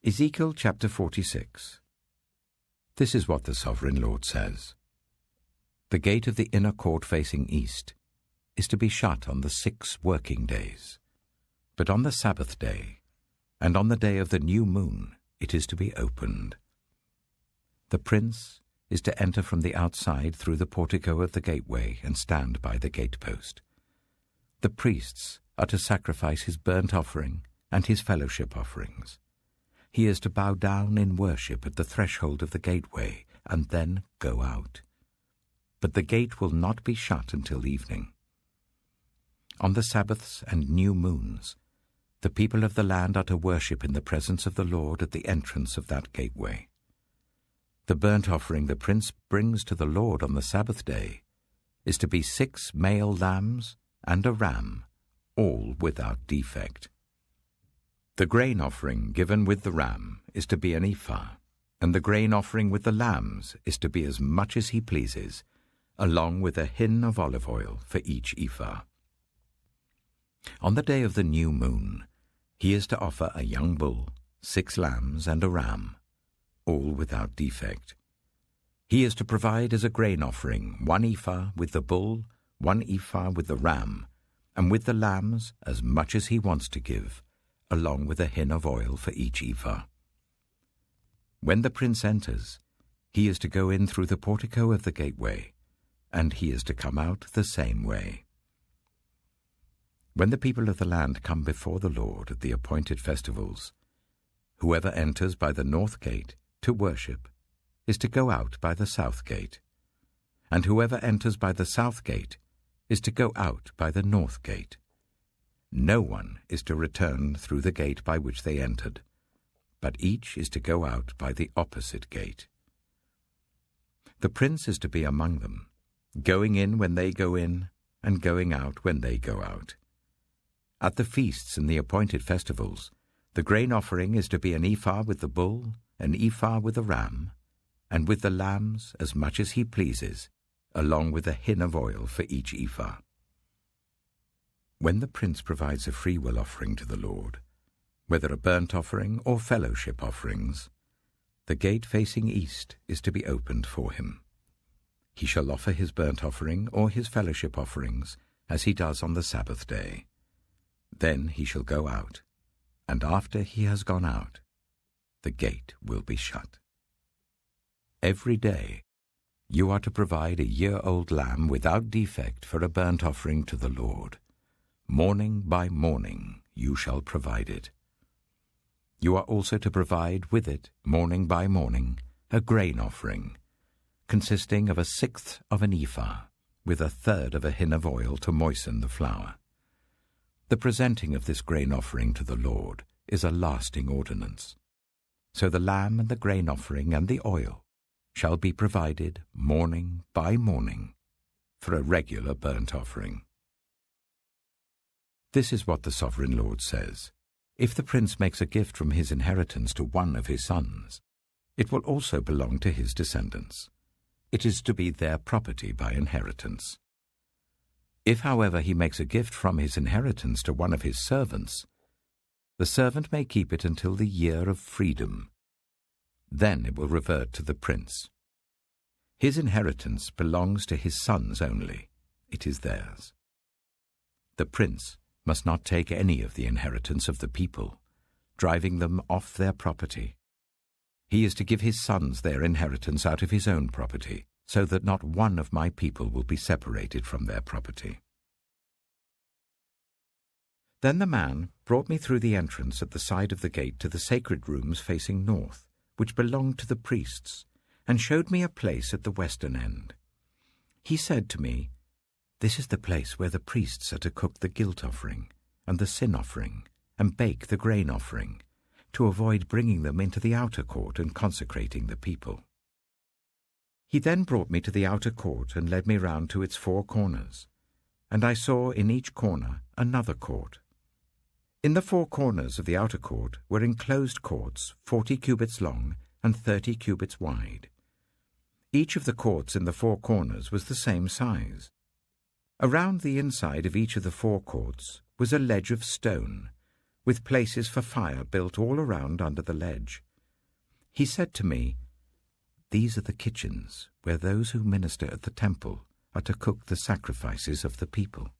Ezekiel chapter 46. This is what the Sovereign Lord says. The gate of the inner court facing east is to be shut on the 6 working days, but on the Sabbath day and on the day of the new moon it is to be opened. The prince is to enter from the outside through the portico of the gateway and stand by the gatepost. The priests are to sacrifice his burnt offering and his fellowship offerings. He is to bow down in worship at the threshold of the gateway and then go out. But the gate will not be shut until evening. On the Sabbaths and new moons, the people of the land are to worship in the presence of the Lord at the entrance of that gateway. The burnt offering the prince brings to the Lord on the Sabbath day is to be 6 male lambs and a ram, all without defect. The grain offering given with the ram is to be an ephah, and the grain offering with the lambs is to be as much as he pleases, along with a hin of olive oil for each ephah. On the day of the new moon, he is to offer a young bull, 6 lambs and a ram, all without defect. He is to provide as a grain offering 1 ephah with the bull, 1 ephah with the ram, and with the lambs as much as he wants to give, along with a hin of oil for each ephah. When the prince enters, he is to go in through the portico of the gateway, and he is to come out the same way. When the people of the land come before the Lord at the appointed festivals, whoever enters by the north gate to worship is to go out by the south gate, and whoever enters by the south gate is to go out by the north gate. No one is to return through the gate by which they entered, but each is to go out by the opposite gate. The prince is to be among them, going in when they go in, and going out when they go out. At the feasts and the appointed festivals, the grain offering is to be an ephah with the bull, an ephah with the ram, and with the lambs as much as he pleases, along with a hin of oil for each ephah. When the prince provides a freewill offering to the Lord, whether a burnt offering or fellowship offerings, the gate facing east is to be opened for him. He shall offer his burnt offering or his fellowship offerings as he does on the Sabbath day. Then he shall go out, and after he has gone out, the gate will be shut. Every day you are to provide a year-old lamb without defect for a burnt offering to the Lord. Morning by morning you shall provide it. You are also to provide with it, morning by morning, a grain offering, consisting of 1/6 of an ephah, with 1/3 of a hin of oil to moisten the flour. The presenting of this grain offering to the Lord is a lasting ordinance. So the lamb and the grain offering and the oil shall be provided morning by morning for a regular burnt offering. This is what the Sovereign Lord says. If the prince makes a gift from his inheritance to one of his sons, it will also belong to his descendants. It is to be their property by inheritance. If, however, he makes a gift from his inheritance to one of his servants, the servant may keep it until the year of freedom. Then it will revert to the prince. His inheritance belongs to his sons only. It is theirs. The prince must not take any of the inheritance of the people, driving them off their property. He is to give his sons their inheritance out of his own property, so that not one of my people will be separated from their property. Then the man brought me through the entrance at the side of the gate to the sacred rooms facing north, which belonged to the priests, and showed me a place at the western end. He said to me, "This is the place where the priests are to cook the guilt offering and the sin offering and bake the grain offering, to avoid bringing them into the outer court and consecrating the people." He then brought me to the outer court and led me round to its 4 corners, and I saw in each corner another court. In the 4 corners of the outer court were enclosed courts 40 cubits long and 30 cubits wide. Each of the courts in the 4 corners was the same size. Around the inside of each of the 4 courts was a ledge of stone, with places for fire built all around under the ledge. He said to me, "These are the kitchens where those who minister at the temple are to cook the sacrifices of the people."